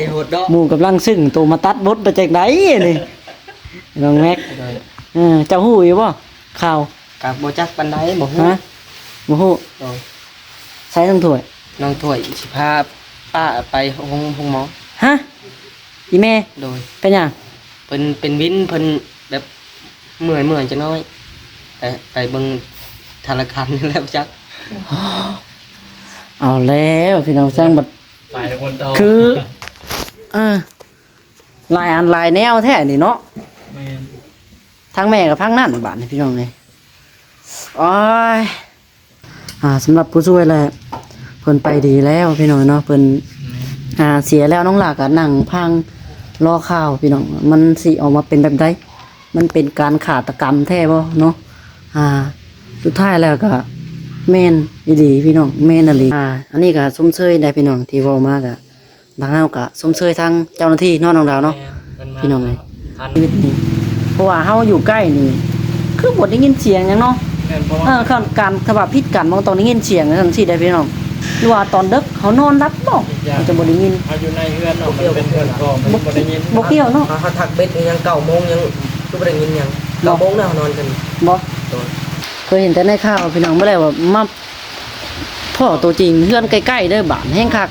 โหดดอก หมู่กำลังซึ่งตัวมาตัดบทมาจากไหนนี่น้องแม็กเจ้าฮู้อยู่บ่ข่าว กับบ่จักปานใดบ่ฮู้ ฮะบ่ฮู้ โดย ใช้ทั้งถ้วย น้องถ้วยสิพาป้าไปห้องหมอ ฮะอีแม่ โดย เป็นหยัง เพิ่นเป็นวินเพิ่นแบบเมื่อยจังน้อยแต่ไปเบิ่งธนาคารนี่แหล้วจัก เอาแล้วพี่น้องสร้างบัด ไปทุกคนโต คือหลายอันหลายแนวแท้นี่เนาะ แม่น ทั้งแม่กับทั้งนั่นบาดนี่พี่น้องเลยโอ้ยสำหรับผู้ช่วยแหละเพิ่นไปดีแล้วพี่น้องเนาะเพิ่นเสียแล้วน้องหลาก็นั่งพังรอข่าวพี่น้องมันสิออกมาเป็นแบบใดมันเป็นการฆาตกรรมแท้บ่เนาะสุดท้ายแล้วก็แม่นอีหลีพี่น้องแม่นอีหลีอันนี้ก็สมเชยได้พี่น้องที่เว้ามาก็ทางเฮาก็สมเชยทางเจ้าหน้าที่เนาะน้องดาวเนาะพี่น้องเอ้ย ทัน ชีวิตนี้เพราะว่าเฮาอยู่ใกล้นี่คือบ่ได้ยินเสียงหยังเนาะ แม่นเพราะว่า การถ้าว่าพิษกันบ่ต้องได้ยินเสียงจังซี่ได้พี่น้องหรือว่าตอนดึกเขานอนรับบ่เขาจะบ่ได้ยิน เอาอยู่ในเฮือนเนาะมันเป็นเฮือนก็มันบ่ได้ยิน บ่เกี่ยวเนาะ เขาถักเบ็ดยัง9 โมงยังคือบ่ได้ยินหยัง9 โมงแล้วนอนกัน บ่ โดย เคยเห็นแต่ในข่าวพี่น้องบ่ได้ว่ามาพ่อตัวจริงเฮือนใกล้ๆเด้อบ้านแห่งคัก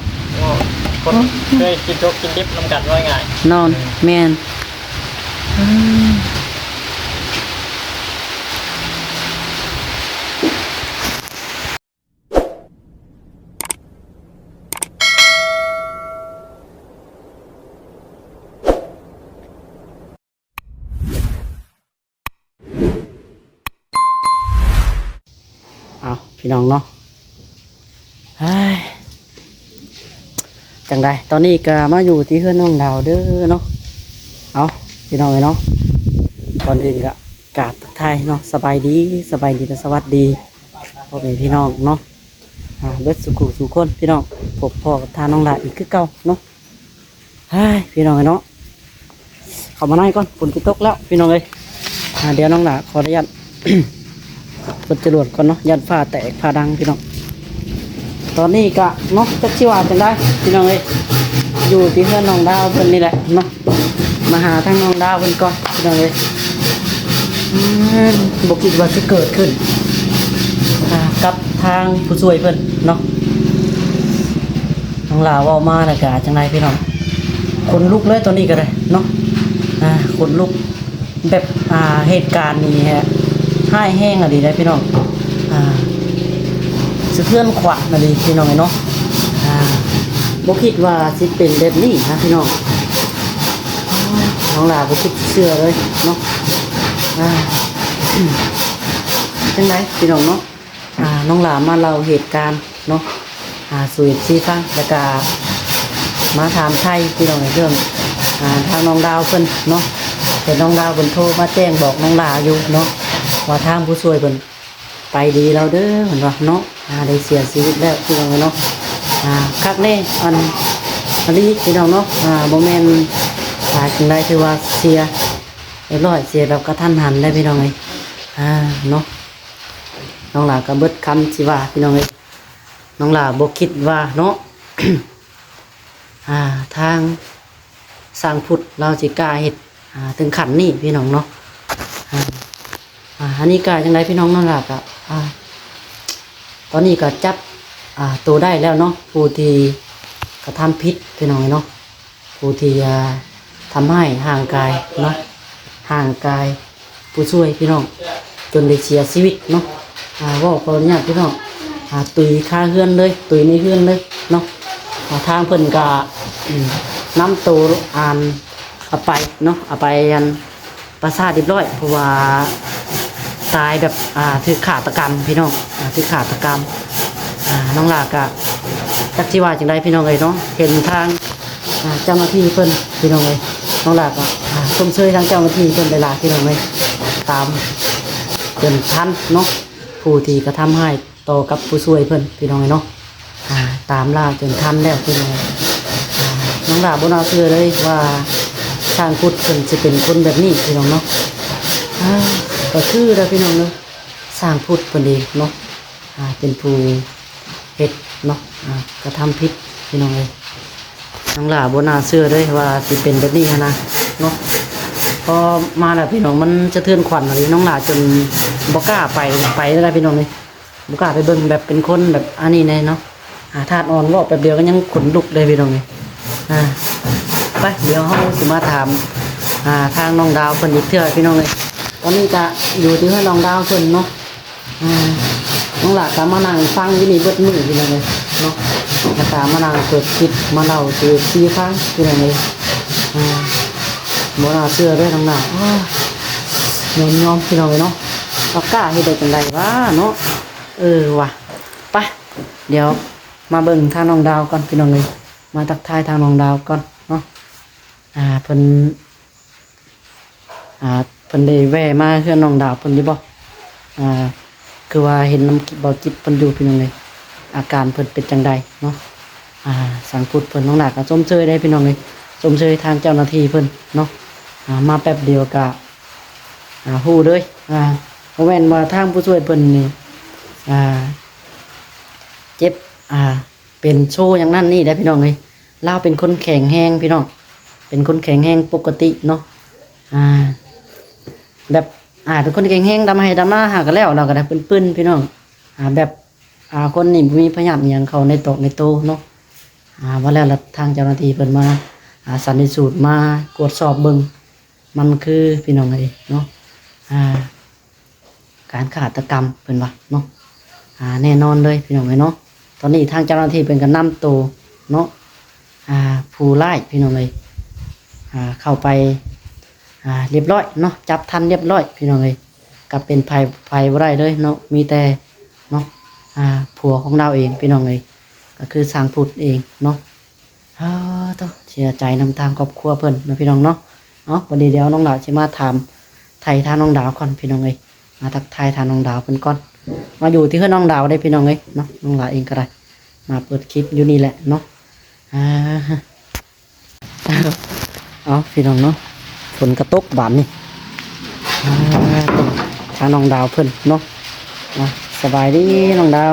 คนเคยกินจกกินดิบนำกันว่าง่าย นอนแม่นเอาพี่น้องเนาะเฮ้ยจังใดตอนนี้ก็มาอยู่ที่เฮือนน้องดาวเด้อเนาะเอาพี่น้องเนาะก่อนอื่นก็กราบทักทายเนาะสบายดีและสวัสดีพ่อแม่พี่น้องเนาะเบิดสุขุสุขคนพี่น้องพบพ่อกับทานน้องดาวอีกคือเก่าเนาะเฮ้ยพี่น้องเนาะเข้ามาในก่อนฝนจะตกแล้วพี่น้องเลยเดี๋ยวน้องดาวขออนุญาต กดจรวดก่อนเนาะยันฟ้าแตกฟ้าดังพี่น้องตอนนี้ก็เนาะจักชิวาจังได้พี่น้องเอ้ยอยู่ที่เพื่อนน้องดาวเพิ่นนี่แหละเนาะมาหาทางน้องดาวเพิ่นก่อนพี่น้องเอ้ยบ่คิดว่าจะเกิดขึ้นกับทางผู้ช่วยเพิ่นเนาะน้องลาวเว้ามาแล้วก็จังไดพี่น้องคนลุกเลยตอนนี้ก็ได้เนาะคนลุกแบบเหตุการณ์นี้ฮะให้แห้งอะดีได้พี่น้องสะเทือนขวัญอะดีพี่น้องเนาะบ่คิดว่าสิเป็นแบบนี้นะพี่น้องน้องลาบ่คิดเชื่อเลยเนาะจังไดพี่น้องเนาะน้องลามาเล่าเหตุการณ์เนาะสู่ซีฟังแล้วก็มาถามไทยพี่น้องในเรื่องทางน้องดาวเพิ่นเนาะแต่น้องดาวเพิ่นโทรมาแจ้งบอกน้องลาอยู่เนาะว่าทางผู้ช่วยเพิ่นไปดีแล้วเด้อเหมือนว่าเนาะได้เสียชีวิตแล้วพี่น้องเนาะคักแน่อันนี้พี่น้องเนาะบ่แม่นจังได๋ถือว่าเสียเรียบร้อยเสียแบบกระทันหันได้พี่น้องเอ้ยเนาะน้องหลาก็เบิดคำสิว่าพี่น้องเอ้ยน้องหลาบ่คิดว่าเนาะ ทางสร้างพุทธเราสิกล้าเฮ็ดถึงขั้นนี้พี่น้องเนาะอันนี้ก็จังไดพี่น้องนั่นล่ะก็ตอนนี้ก็จับตัวได้แล้วเนาะผู้ที่กระทำผิดพี่น้องเนาะผู้ที่ทำให้ห่างกายเนาะห่างกายผู้ช่วยพี่น้องจนได้เสียชีวิตเนาะว่าขออนุญาตพี่น้องตุยคาเฮือนเลยตุยในเฮือนเลยเนาะทางเพิ่นก็น้ำตัวเอาไปเนาะเอาไปยันประสาทเรียบร้อยเพราะว่าตายแบบถือขาตกรรมพี่น้องถือขาตกรรมน้องลากะจักชีว่าจังไดพี่น้องเลยเนาะเห็นทางเจ้าหน้าที่เพิ่นพี่น้องเลยน้องลากะชมเชยทางเจ้าหน้าที่เพิ่นเวลาพี่น้องเลยตามเพิ่นทันเนาะผู้ที่กระทำให้ต่อกับผู้ช่วยเพิ่นพี่น้องเลยเนาะตามล่าจนทันแล้วพี่น้องน้องลาบ่น่าเชื่อเลยว่าทางพุทธเพิ่นจะเป็นคนแบบนี้พี่น้องเนาะก็คือแล้วพี่น้องเนาะสร้างพุทธเพิ่นเองเนาะเป็นผู้เฮ็ดเนาะกระทำผิดพี่น้องเลย น้องหลาบ่น่าเชื่อเลยว่าสิเป็นแบบนี้หั้นนะเนาะพอมาแล้วพี่น้องมันจะเทือนขวัญอะไรน้องหลาจนบ่กล้าไปแล้วพี่น้องนี่บ่กล้าไปเบิ่งแบบเป็นคนแบบอันนี้แน่เนาะธาตุอ่อนรอบแป๊บเดียวก็ยังขนลุกเลยพี่น้องนี่ไปเดี๋ยวเฮาสิมาถามทางน้องดาวเพิ่นอีกเทื่อพี่น้องเลยตอนนี้จะอยู่ที่เฮือนน้องดาวเพิ่นเนาะน้องหลาก็มานั่งฟังอยู่นี่เบิดมื้อพี่น้องเลยเนาะแล้วก็มานั่งเปิดคลิปมาเล่าสู่พี่ฟังพี่น้องเลยบ่น่าเชื่อเลยน้องหลายอมพี่น้องเลยเนาะเรากล้าเฮ็ดได้จังไดวะเนาะว่ะไปเดี๋ยวมาเบิ่งทางน้องดาวก่อนพี่น้องเลยมาทักทายทางน้องดาวก่อนเนาะเพิ่นได้แวะมาเฮือนน้องดาวเพิ่นอยู่บ่คือว่าเห็นน้ำบ่จิตเพิ่นอยู่พี่น้องเลยอาการเพิ่นเป็นจังใดเนาะสังพุทธเพิ่นน้องดาวก็ชมเชยได้พี่น้องเลยชมเชยทางเจ้าหน้าที่เพิ่นเนาะมาแป๊บเดียวก็ฮู้เลยบ่แม่นว่าทางผู้ช่วยเพิ่นนี่เจ็บเป็นโชว์อย่างนั้นนี่ได้พี่น้องเลยลาวเป็นคนแข็งแรงพี่น้องเป็นคนแข็งแรงปกติเนาะแบบเป็นคนแข็งแรงดำให้ดำหน้าหากันแล้วเราก็ได้ปื้นๆพี่น้องแบบคนนี่มีพยายามอย่างเขาในตกในโตเนาะว่าแล้วทางเจ้าหน้าที่เพิ่นมาสันนิษฐานมากวดสอบเบิ่งมันคือพี่น้องเลยเนาะการฆาตกรรมเพิ่นว่าเนาะแน่นอนเลยพี่น้องเลยเนาะตอนนี้ทางเจ้าหน้าที่เป็นกันนำตัวเนาะผู้ร้ายพี่น้องเลยเข้าไปเรียบร้อยเนาะจับทันเรียบร้อยพี่น้องเลยกับเป็นภัยบ่ได้เลยเนาะมีแต่เนาะผัวของเราเองพี่น้องเลยก็คือสร้างพุทธเองเนาะต้องเสียใจนำทางครอบครัวเพิ่นนะพี่น้องเนาะวันนี้เดี๋ยวน้องดาวจะมาถามไทยทางน้องดาวก่อนพี่น้องเลยมาทักทายทางน้องดาวเพิ่นก่อนมาอยู่ที่เฮือนน้องดาวได้พี่น้องเลยเนาะน้องดาวเองก็ได้มาเปิดคลิปอยู่นี่แหละเนาะพี่น้องเนาะฝนกระตกบานนี่ทางน้องดาวเพิ่นเนาะสบายดีน้องดาว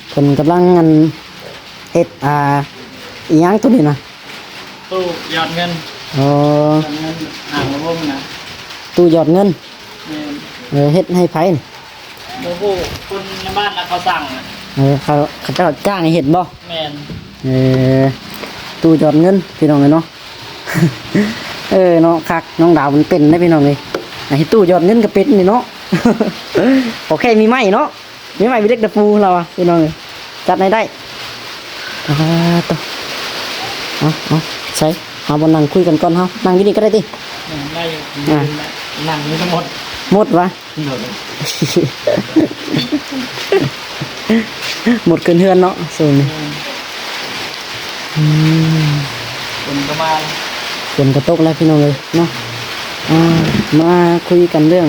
เพิ่นกำลังเฮ็ดอีหยังตัวนี้นะ ตู้หยอดเงิน หยอดเงินอ่างระบบนะ ตู้หยอดเงิน แม่น เฮ็ดให้ไผนี่ โอ้โหคนในบ้านนะเขาสั่งนะ เขาเจ้าจ้างให้เฮ็ดบ่ แม่น ตู้หยอดเงินพี่น้องเนาะ เนาะคักน้องดาวมันเป็นได้พี่น้องเลยให้ตู้หยอดเงินก็เป็นนี่เนาะ โอเคมีไม้เนาะมีไม้มีเล็กตะปูเราพี่น้องเลยจัดให้ได้ต่อใช่เอาบนนั่งคุยกันก่อนเฮานั่งอยู่นี่ก็ได้ติ ได้อยู่หนังนี้ทั้งหมด หมดวะ หมดเกินเฮือนเนาะส่วนคนก็มา ฝนก็ตกแล้วพี่น้องเลยเนาะมาคุยกันเรื่อง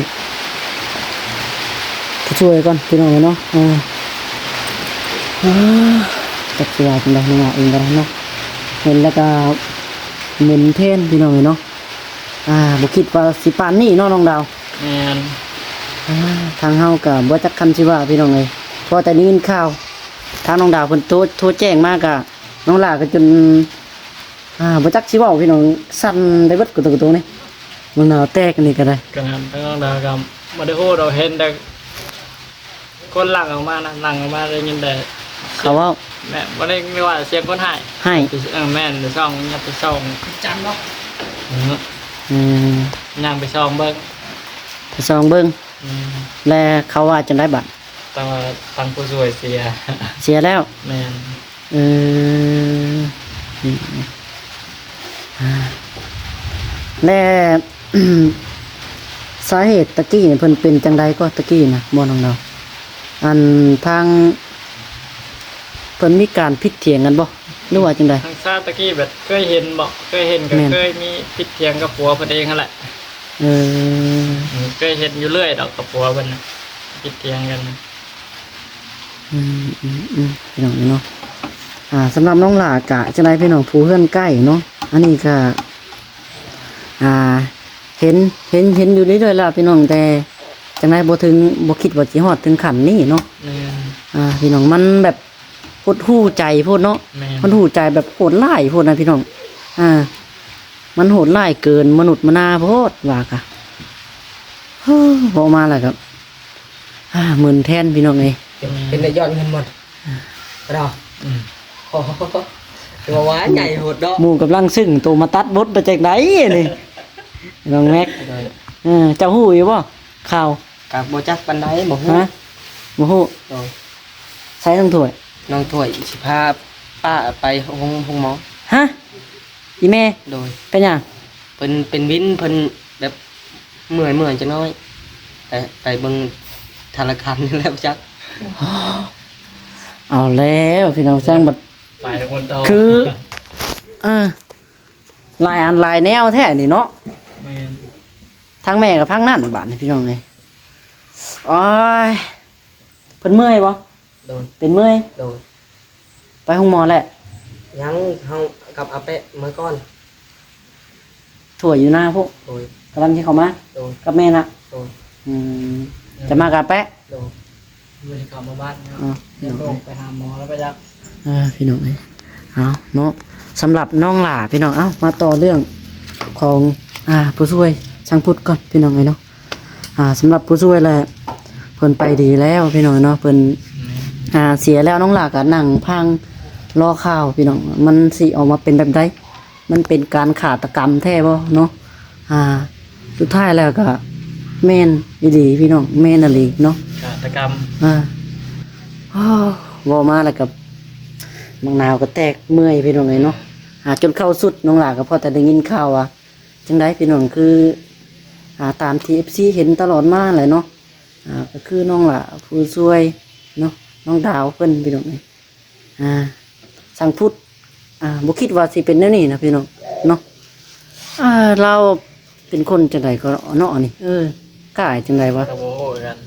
ผู้ช่วยก่อนพี่น้องเลยเนาะตักเสียจังได๋น้องเองก็ได้เนาะเห็นแล้วก็เหม็นเทนพี่น้องเลยเนาะบ่คิดว่าสิปานนี้เนาะน้องดาว แม่น ทางเฮาก็บ่จักคำสิว่าพี่น้องเลยพอแต่ได้ยินข่าวทางน้องดาวเพิ่นโทรแจ้งมาก็น้องลาก็จนบ่จักสิเว้าพี่น้องสั่นได้เบิดกระตุกตัวนี้มันหนาวแตกนี่ก็ได้ กันทั้งดาวกับมาได้โอ้เราเห็นแต่คนหลังออกมานะหลังออกมาได้ยินแต่ เขาเว้า แม่บ่ได้ไม่ว่าเสียงคนให้ ให้ แม่นไปช่องยับไปช่องจันเนาะย่างไปช่องเบิ่ง ไปส่องเบิ่งและเขาว่าจังได้บัด แต่ว่าทางผู้ช่วยเสีย แล้ว แม่น และ สาเหตุตะกี้เนี่ยเพิ่นเป็นจังใดก็ตะกี้นะบ่น้องดาวอันทางเพิ่นมีการผิดเถียงกันบ่หรือว่าจังใด ทางซาตะกี้แบบเคยเห็นบ่เคยเห็นก็ แม่น เคยมีผิดเถียงกับผัวเพิ่นเองนั่นแหละ เคยเห็นอยู่เรื่อยดอกกับผัวเพิ่นน่ะผิดเถียงกัน พี่น้องเนาะสำหรับน้องหลากะจังไดพี่น้องผู้เฮือนใกล้เนาะอันนี้ก็เห็นอยู่เรื่อยๆแล้วพี่น้องแต่จังไดบ่คิดว่าสิฮอดถึงขั้นนี้เนาะ แม่น พี่น้องมันแบบ หดหู่ใจโพดเนาะ แม่ มันหู่ใจแบบโหดร้ายโพดนะพี่น้องมันโหดร้ายเกินมนุษย์มนาโพดว่ากะพอมาแล้วครับหมื่นแทนพี่น้องเอ้ย เป็นได้ยอดเงินหมดเรา อืม โอ้โหตัวว้าใหญ่โหดดอก หมู่กำลังซึ่งตัวมาตัดบดมาจากไหนนี่น้องแม็กเจ้าหู้อยู่บ่ข่าว กับโบจักปันไดบอก ฮะบ่ฮู้ โดย ใช้ทั้งถ้วย น้องถ้วยสิพาป้าไปห้องหมอ ฮะอีแม่ โดย เป็นหยัง เป็นวินเพิ่นแบบเมื่อยจะน้อยแต่ไปเบิ่งธนาคารนี่แล้วจัก เอาแล้วพี่น้องสร้างบัด ไปคนโต คือลายอันลายแนวแท้นี่เนาะ แม่น ทั้งแม่กับทั้งนั่นบาดนี่พี่น้องเลยโอ้ยเพิ่นเมื่อยบ่ โดย เป็นเมื่อย โดย ไปห้องหมอแหละ ยังเฮากับอาเปะเมื่อก่อน ถั่วอยู่หน้าพวก โดย กำลังจะเข้ามา โดย กับแม่นะ โดย อืมจะมากับแปะ โดย ไม่ได้กลับมาบ้านเนาะ อ๋อ เดี๋ยวลงไปหาหมอแล้วไปยัก พี่น้องเลยเอาเนาะสำหรับน้องหล่าพี่น้องมาต่อเรื่องของผู้ช่วยช่างพุทธก่อนพี่น้องเลยเนาะสำหรับผู้ช่วยแหละเพิ่นไปดีแล้วพี่น้องเนาะเพิ่นเสียแล้วน้องหล่าก็นั่งพังรอข่าวพี่น้องมันสิออกมาเป็นแบบใดมันเป็นการฆาตกรรมแท้บ่เนาะสุดท้ายแล้วก็แม่นอีหลีพี่น้องแม่นอีหลีเนาะ ฆาตกรรม วอมาแล้วกับมังนาวก็แตกเมื่อยพี่น้องเลยเนาะจนเข้าสุดน้องหลาก็พอแต่ได้ยินข่าวจังได้พี่น้องคือตามที่FCเห็นตลอดมาเลยเนาะก็คือน้องหล่าผู้ช่วยเนาะน้องดาวเพิ่นพี่น้องเลยสั่งพุทธบ่คิดว่าสิเป็นแนวนี้นะพี่น้องเนาะเราเป็นคนจังไดก็เนาะนี่กล้าจังไดวะ กับโอ้โหกัน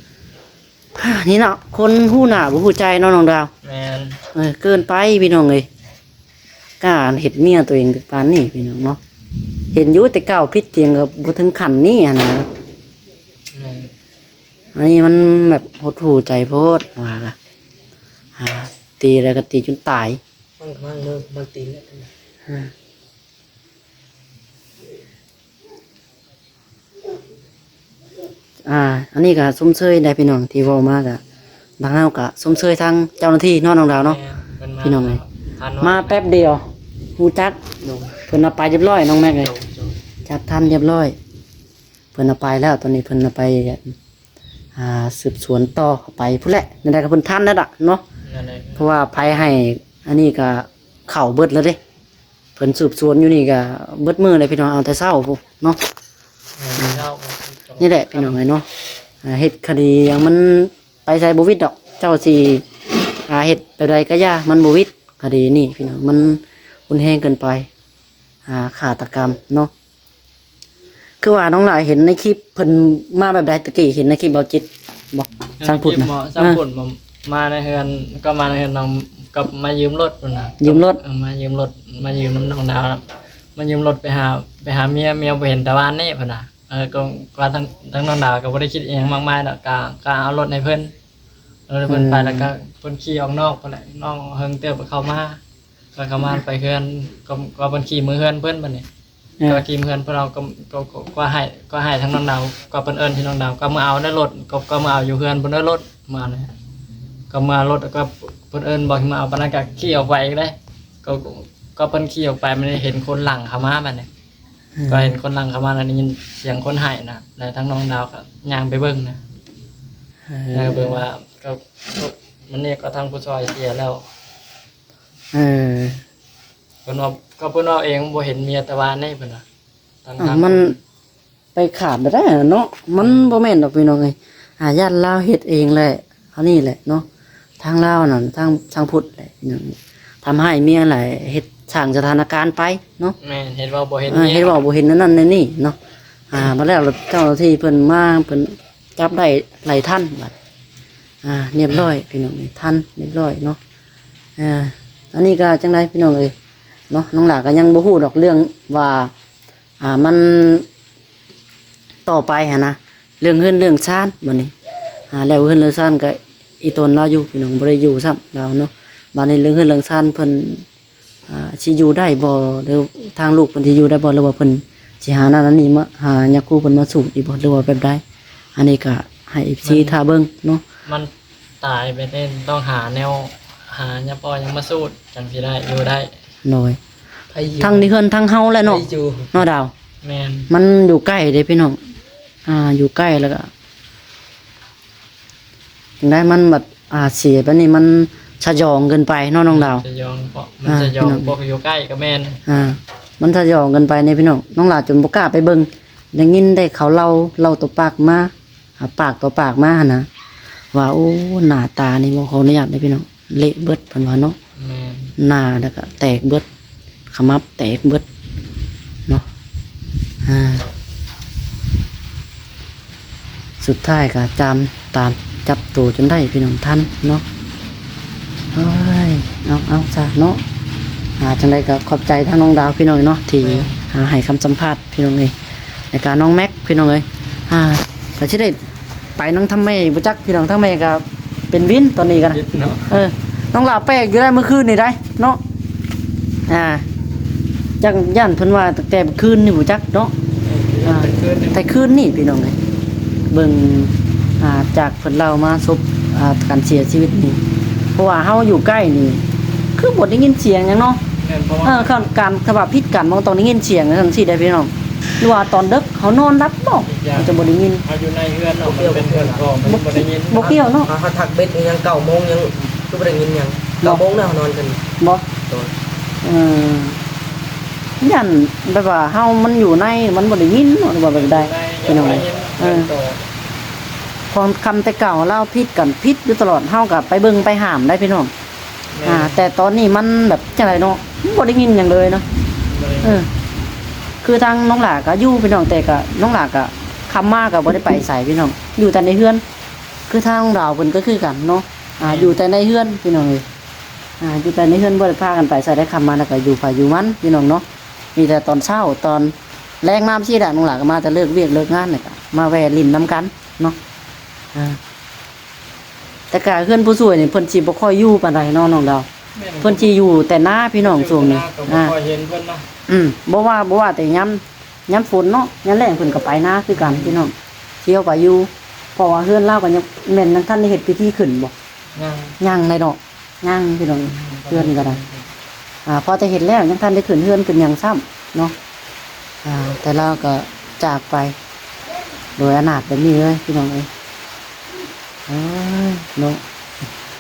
นี่เนาะคนหู้หน้าบ่ฮู้ใจเนาะน้องดาว แม่น เกินไปพี่น้องเลยกล้าเห็ดเมียตัวเองปานนี้พี่น้องเนาะเห็นอยู่แต่เก่าพิษเตียงกับบ่ถึงขันนี่นะ แม่น อันนี้มันแบบหดหู่ใจโพดว่าล่ะตีแล้วก็ตีจนตาย มั่งมือตีนเนี่ย อันนี้ก็ส้มเชยได้พี่น้องที่เว้ามากอะบางเฮาก็ส้มเชยทางเจ้าหน้าที่เนาะน้องดาวเนาะ แม่น พี่น้องเลย ทัน มาแป๊บเดียวฮู้จัก โดย เพิ่นเอาไปเรียบร้อยน้องแม็กเลย โดย จับทันเรียบร้อยเพิ่นเอาไปแล้วตอนนี้เพิ่นเอาไปสืบสวนต่อเข้าไปพุ่นแหละนั่นได้ก็เพิ่นทันแล้วล่ะเนาะ นั่นเลย เพราะว่าภัยให้อันนี้ก็เข้าเบิดแล้วเด้เพิ่นสืบสวนอยู่นี่ก็เบิดมื้อเลยพี่น้องเอาแต่เช้าพุเนาะ เจ้า นี่แหละพี่น้องเอ้ยเนาะเฮ็ดคดีอย่างมันไปใส่บ่วิดดอก เจ้าสิเฮ็ดไปใดก็ย่ามันบ่วิดคดีนี่พี่น้องมันรุนแรงเกินไปฆาตกรรมเนาะคือว่าน้องหลายเห็นในคลิปเพิ่นมาแบบใดตะกี้เห็นในคลิปเบาจิตบอกสร้างพุทธนะ สร้างพุทธมาในเฮือนก็มาในเฮือนน้องกับมายืมรถพุ่นน่ะ ยืมรถ มายืมรถมายืมน้องดาวครับมายืมรถไปหาเมียบ่เห็นแต่ว่านี่พุ่นน่ะก็ทั้งน้องดาวก็บ่ได้คิดอีหยังมากมายดอกก็เอารถให้เพิ่นเอารถให้เพิ่นไปแล้วก็เพิ่นขี่ออกนอกพุ่นแหละน้องเฮิงเติบเข้ามาก็เข้ามาไปเฮือนก็เพิ่นขี่มือเฮือนเพิ่นบัดนี้ก็ขี่มือเฮือนเพิ่นเอาก็ให้ทั้งน้องดาวก็เพิ่นเอิ้นที่น้องดาวก็มาเอาได้รถก็มาเอาอยู่เฮือนเพิ่นได้รถมาเลยก็มารถก็เพิ่นเอิ้นบอกให้มาเอาปานนั้นก็ขี่ออกไปอีกได้ก็เพิ่นขี่ออกไปมันเห็นคนหลังเข้ามาบัดนี้ ก็เห็นคนหลังเข้ามาแล้วได้ยินเสียงคนหายนะแล้วทั้งน้องดาวก็ย่างไปเบิ่งนะย่างไปเบิ่งว่าก็มันนี่ก็ทางผู้ช่วยเสียแล้ว เออ เพิ่นว่าก็เพิ่นว่าเองบ่เห็นเมียแต่ว่านี่เพิ่นน่ะทาง มันไปขาดบ่ได้เนาะมันบ่แม่นดอกพี่น้องเอ้ยญาติลาวเฮ็ดเองแหละอันนี้แหละเนาะทางลาวนั่นทางพุทธแหละพี่น้องทำให้เมียหลายเฮ็ดสร้างสถานการณ์ไปเนาะ แม่นเห็นว่าบ่เห็น เห็นว่าบ่เห็นนั่นในนี่เนาะมาแล้วเจ้าหน้าที่เพิ่นมาเพิ่นจับได้หลายท่านบัดเรียบร้อยพี่น้องท่านเรียบร้อยเนาะอันนี้ก็จังไดพี่น้องเอ้ยเนาะน้องหลาก็ยังบ่ฮู้ดอกเรื่องว่ามันต่อไปนะเรื่องเฮือนเรื่องชานบัดนี้แล้วเฮือนเรื่องชานก็อีตนเราอยู่พี่น้องบ่ได้อยู่ซ้ำเราเนาะ บัดนี้เรื่องเฮือนเรื่องซ่านเพิ่นสิอยู่ได้บ่หรือทางลูกเพิ่นสิอยู่ได้บ่หรือว่าเพิ่นสิหานั่นอันนี้มาหายาคูเพิ่นมาสู่อีกบ่หรือว่าแบบใดอันนี้ก็ให้ FC ท่าเบิ่งเนาะ มันตายไปเต้นต้องหาแนวหาญาปอยังมาสูดจังสิได้อยู่ได้ น้อย ไผอยู่ ทั้งนี้เฮือนทั้งเฮาแหละเนาะ ไผอยู่ เนาะดาว แม่น มันอยู่ใกล้เด้พี่น้องอยู่ใกล้แล้วก็จังได้มันแบบเสียไปนี่มันสยองเกินไปเนาะน้องดาว จะยองเพราะมันจะยองบ่อยู่ใกล้ก็แม่น มันสยองเกินไปนี่พี่น้องน้องหลาจนบ่กล้าไปเบิ่งได้ยินได้เขาเล่าตัวปากมาปากต่อปากมาหั่นนะว่าโอ้หน้าตานี่บ่ขออนุญาตได้พี่น้องเละเบิดเพิ่นว่าเนาะ แม่น หน้าแล้วก็แตกเบิดขมับแตกเบิดเนาะสุดท้ายก็ตามจับตัวจนได้พี่น้องท่านเนาะเฮ้ยเอาซะเนาะจังไดก็ขอบใจทั้งน้องดาวพี่น้องเนาะที่ให้คำสัมภาษณ์พี่น้องเอ้ยในการน้องแม็กพี่น้องเอ้ยก็สิได้ไปน้องทำแม่บ่จักพี่น้องทั้งแม่ก็เป็นวินตอนนี้กัน ยึดเนาะ น้องลาแปลกอยู่ได้เมื่อคืนนี่ได้เนาะจักย่านเพิ่นว่าตั้งแต่เมื่อคืนนี่บ่จักเนาะแต่คืนนี่พี่น้องเอ้ยเบิ่งจากเพิ่นเล่ามาศพการเสียชีวิตนี่เพราะว่าเฮาอยู่ใกล้นี่คือบ่ได้ยินเสียงหยังเนาะ แม่นเพราะว่า การถ้าว่าผิดกันมันต้องได้ยินเสียงจังซี่ได้พี่น้องหรือว่าตอนดึกเขานอนรับบ่มันจะบ่ได้ยิน เอาอยู่ในเฮือนเนาะมันเป็นเฮือนก็มันบ่ได้ยิน บ่เกี่ยวเนาะ เฮาทักเบ็ดยัง9:00นยังคือบ่ได้ยินหยัง9:00 นแล้วนอนกัน บ่ โดย ยันแบบว่าเฮามันอยู่ในมันบ่ได้ยินเนาะว่าแบบใดพี่น้อง ได้ เอ้ย ยินต่อ ความคำแต่เก่าเล่าพิษกันพิษอยู่ตลอดเฮากับไปเบิ่งไปหามได้พี่น้อง แม่น แต่ตอนนี้มันแบบจังไดเนาะบ่ได้ยินหยังเลยเนาะ บ่ได้ เออ คือทางน้องหลาก็อยู่พี่น้องแต่ก็น้องหลาก็คำมาก็บ่ได้ไปใส่พี่น้องอยู่แต่ในเฮือน คือทางน้องดาวเพิ่นก็คือกันเนาะอยู่แต่ในเฮือนพี่น้องเอ้ยอยู่แต่ในเฮือนบ่ได้พากันไปใส่ได้คำมาแล้วก็อยู่ฝ่ายอยู่มันพี่น้องเนาะมีแต่ตอนเช้าตอนแรงน้ำซี่ดะน้องหลาก็มาแต่เลิกเวียกเลิกงานนี่ก็มาแวะลิ้นน้ำกันเนาะแต่ก็เฮือนผู้สวยนี่เพิ่นสิบ่ค่อยอยู่ปานใดเนาะน้องดาว แม่น เพิ่นสิอยู่แต่หน้าพี่น้องช่วงนี้ ก็บ่ค่อยเห็นเพิ่นเนาะ บ่ว่าแต่ย้ำฝนเนาะย้ำแรงเพิ่นก็ไปหน้าคือกันพี่น้องเที่ยวไปอยู่เพราะว่าเฮือนเราก็ยังแม่นท่านได้เฮ็ดพิธีขึ้นบ่ ยัง ยังได้ดอกยังพี่น้องเฮือนก็ได้พอจะเฮ็ดแล้วยังท่านได้ขึ้นเฮือนขึ้นหยังซ้ำเนาะแต่เราก็จากไป โดยอนาถแบบนี้เลยพี่น้องเอ้ยเนาะ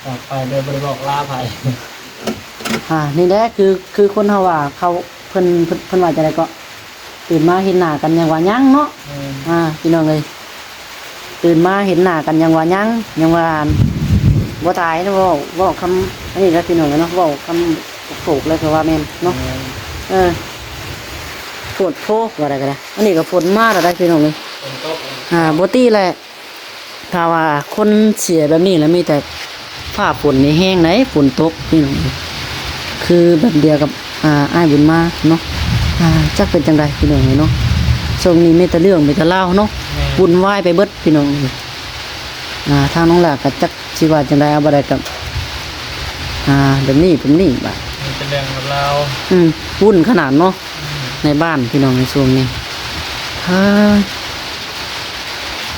ต่อไปโดยบ่ได้บอกลาไผ นี่แหละคือคนเฮาว่าเขาเพิ่นว่าจังไดก็ตื่นมาเห็นหน้ากันยังว่ายังเนาะพี่น้องเอ้ยตื่นมาเห็นหน้ากันยังว่ายังว่าบ่ตายนะเว้าคำอันนี้แล้วพี่น้องเนาะเว้าคำถูกเลยก็ว่าแม่นเนาะฝนโพกว่าอะไรก็ได้อันนี้ก็ฝนมาแล้วได้พี่น้องเอ้ย ฝนตก บ่ตี้แหละถ้าว่าคนเสียแบบนี้แล้วมีแต่ฟ้าฝนนี่แห้งไหนฝนตกพี่น้องเอ้ยคือแบบเดียวกับอ้ายบุญมาเนาะจักเป็นจังไดพี่น้องเอ้ยเนาะช่วงนี้มีแต่เรื่องมีแต่เล่าวเนาะวุ่นวายไปเบิดพี่น้องเอ้ยทางน้องหลาก็จักสิว่าจังไดเอาบ่ได้กับแบบนี้ผมนี่บาด มันเป็นเรื่องกับเรา วุ่นขนาดเนาะในบ้านพี่น้องในช่วงนี้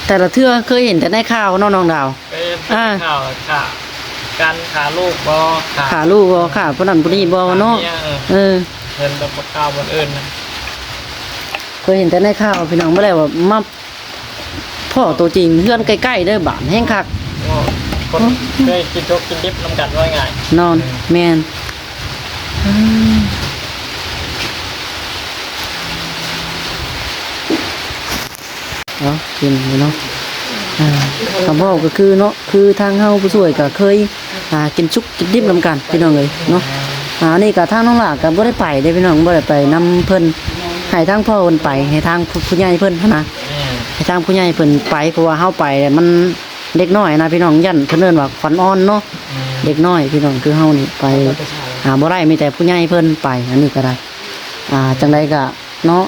แต่ละเทื่อเคยเห็นแต่ในข่าวเนาะน้องดาว เป็นข่าวค่ะการขาลูกบ่ ขาลูกบ่ขาผู้นั้นผู้นี้บ่เนาะเงินแบบข่าวบนอื่นนะ เคยเห็นแต่ในข่าวพี่น้องบ่ได้ว่ามาพ่อตัวจริงเฮือนใกล้ๆเด้อบ้านแห้งคัก คนเคยกินทุกกินดิบนำกันว่าง่าย นอนแม่นกินเนาะคำว่าก็คือเนาะคือทางเฮาผู้ช่วยก็เคยกินชุกกินดิบนำกันพี่น้องเอ้ยเนาะนี่ก็ทางน้องหลาก็บ่ได้ไปเด้พี่น้องบ่ได้ไปนำเพิ่นให้ทางพ่อเพิ่นไปให้ทางผู้ใหญ่เพิ่นนะให้ทางผู้ใหญ่เพิ่นไปเพราะว่าเฮาไปมันเด็กน้อยนะพี่น้องยันเพิ่นเอิ้นว่าขวัญอ่อนเนาะเด็กน้อยพี่น้องคือเฮานี่ไปบ่ได้มีแต่ผู้ใหญ่เพิ่นไปอันนี้ก็ได้จังไดก็เนาะ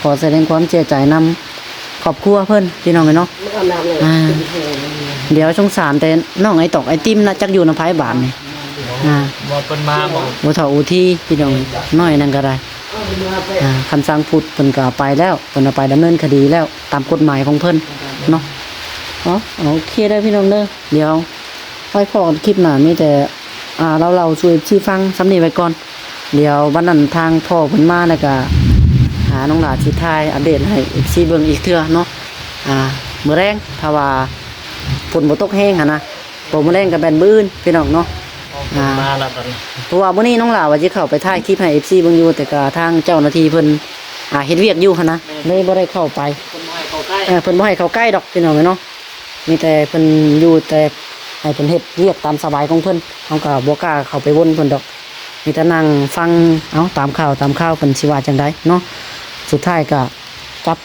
ขอแสดงความเสียใจนำครอบครัวเพิ่นพี่น้องเนาะเดี๋ยวสงสารแต่น้องไอ้ตอกไอ้ติ้มนะจักอยู่นำไผบาทนี่ บ่เพิ่นมาบ่ บ่เฒ่าอุที่พี่น้องน้อยนั่นก็ได้คำสั่งพุทธเพิ่นก็เอาไปแล้วเพิ่นเอาไปดำเนินคดีแล้วตามกฎหมายของเพิ่นเนาะโอเคได้อพี่น้องเด้อเดี๋ยวไว้พอกันคลิปหน้ามีแต่เราช่วยชี้ฟังสำนี้ไว้ก่อนเดี๋ยววันนั้นทางพ่อเพิ่นมาแล้วก็หาน้องหลาสิทายอัปเดตให้ FC เบิ่งอีกเทื่อเนาะมื้อแรงถ้าว่าฝนบ่ตกแห้งหั่นนะบ่มื้อแรงก็แม่นมื้ออื่นพี่น้องเนาะ มาแล้วตอนนี้ เพราะว่ามื้อนี้น้องหลาว่าสิเข้าไปถ่ายคลิปให้ FC เบิ่งอยู่แต่ก็ทางเจ้าหน้าที่เพิ่นเฮ็ดเวียกอยู่หั่นนะเลยบ่ได้เข้าไป คนน้อยเข้าใกล้ เพิ่นบ่ให้เข้าใกล้ดอกพี่น้องเนาะมีแต่เพิ่นอยู่แต่ให้เพิ่นเฮ็ดเวียกตามสบายของเพิ่นเฮาก็บ่กล้าเข้าไปวนเพิ่นดอกมีแต่นั่งฟังตามข่าวเพิ่นสิว่าจังไดเนาะสุดท้ายก็จับ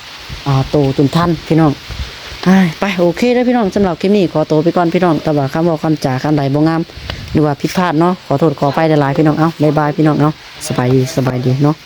โตตุนทันพี่น้องไปโอเคเด้อพี่น้องสำหรับคลิปนี้ขอตัวไปก่อนพี่น้องแต่ว่าคำเว้าคำจาคำใดบ่งามหรือว่าผิดพลาดเนาะขอโทษขออภัยหลายๆพี่น้องบ๊ายบายพี่น้องเนาะสบายดีเนาะ